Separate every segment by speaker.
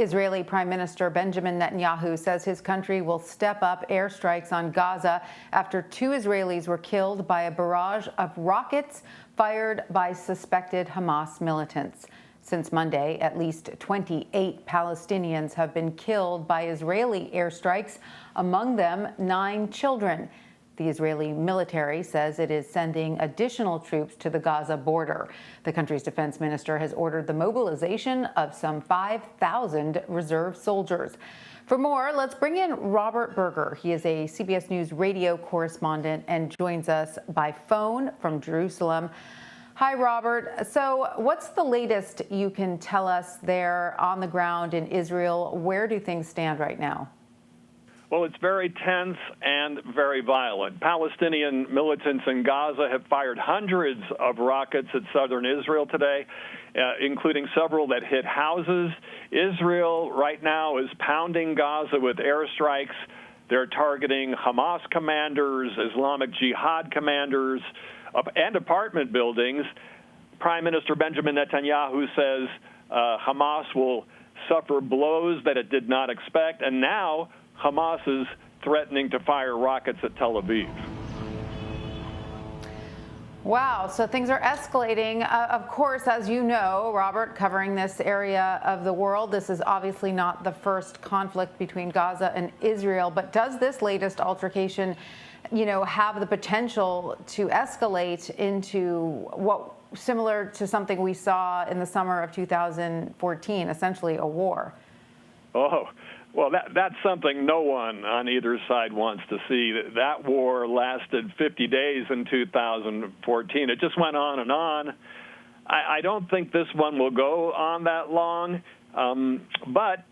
Speaker 1: Israeli Prime Minister Benjamin Netanyahu says his country will step up airstrikes on Gaza after 2 Israelis were killed by a barrage of rockets fired by suspected Hamas militants. Since Monday, at least 28 Palestinians have been killed by Israeli airstrikes, among them 9 children. The Israeli military says it is sending additional troops to the Gaza border. The country's defense minister has ordered the mobilization of some 5,000 reserve soldiers. For more, let's bring in Robert Berger. He is a CBS News Radio correspondent and joins us by phone from Jerusalem. Hi, Robert. So what's the latest you can tell us there on the ground in Israel? Where do things stand right now?
Speaker 2: Well, it's very tense and very violent. Palestinian militants in Gaza have fired hundreds of rockets at southern Israel today, including several that hit houses. Israel right now is pounding Gaza with airstrikes. They're targeting Hamas commanders, Islamic Jihad commanders, and apartment buildings. Prime Minister Benjamin Netanyahu says Hamas will suffer blows that it did not expect, and now Hamas is threatening to fire rockets at Tel Aviv.
Speaker 1: Wow, so things are escalating. Of course, as you know, Robert, covering this area of the world, this is obviously not the first conflict between Gaza and Israel, but does this latest altercation, have the potential to escalate into what similar to something we saw in the summer of 2014, essentially a war?
Speaker 2: Oh, well, that's something no one on either side wants to see. That war lasted 50 days in 2014. It just went on and on. I don't think this one will go on that long. But,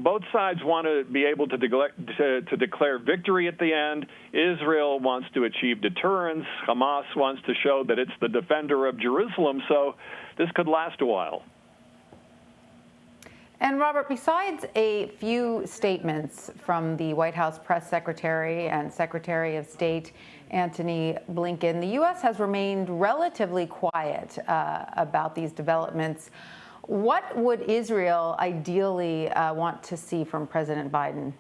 Speaker 2: both sides want to be able to declare victory at the end. Israel wants to achieve deterrence. Hamas wants to show that it's the defender of Jerusalem. So this could last a while.
Speaker 1: And Robert, besides a few statements from the White House press secretary and Secretary of State Antony Blinken, the U.S. has remained relatively quiet about these developments. What would Israel ideally want to see from President Biden?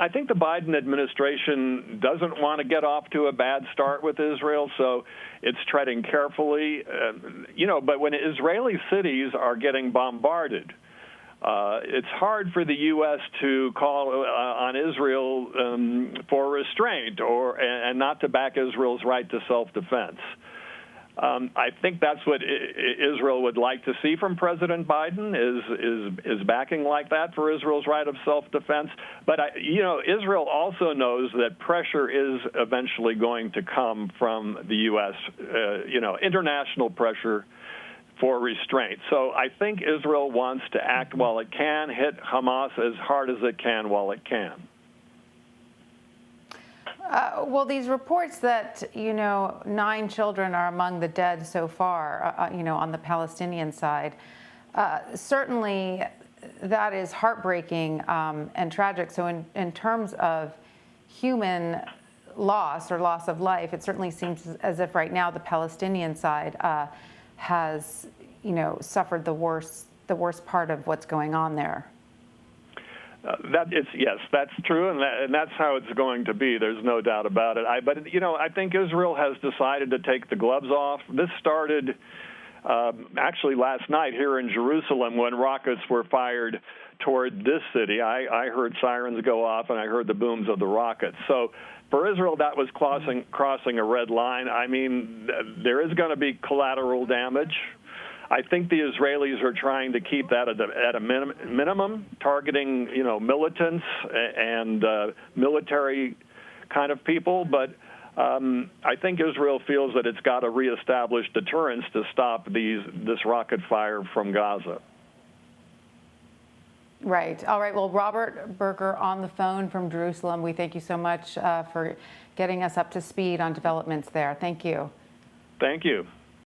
Speaker 2: I think the Biden administration doesn't want to get off to a bad start with Israel, so it's treading carefully. But when Israeli cities are getting bombarded, it's hard for the U.S. to call on Israel for restraint and not to back Israel's right to self-defense. I think that's what Israel would like to see from President Biden is backing like that for Israel's right of self-defense. But Israel also knows that pressure is eventually going to come from the U.S. International pressure for restraint. So I think Israel wants to act while it can, hit Hamas as hard as it can while it can.
Speaker 1: Well, these reports that, 9 children are among the dead so far, on the Palestinian side, certainly that is heartbreaking and tragic. So in terms of human loss or loss of life, it certainly seems as if right now the Palestinian side has, suffered the worst part of what's going on there.
Speaker 2: Yes, that's true, and that's how it's going to be. There's no doubt about it. But I think Israel has decided to take the gloves off. This started actually last night here in Jerusalem when rockets were fired toward this city. I heard sirens go off, and I heard the booms of the rockets. So for Israel, that was crossing a red line. I mean, there is going to be collateral damage. I think the Israelis are trying to keep that at a minimum, targeting, militants and military kind of people. But I think Israel feels that it's got to reestablish deterrence to stop this rocket fire from Gaza.
Speaker 1: Right. All right. Well, Robert Berger on the phone from Jerusalem. We thank you so much for getting us up to speed on developments there. Thank you.
Speaker 2: Thank you.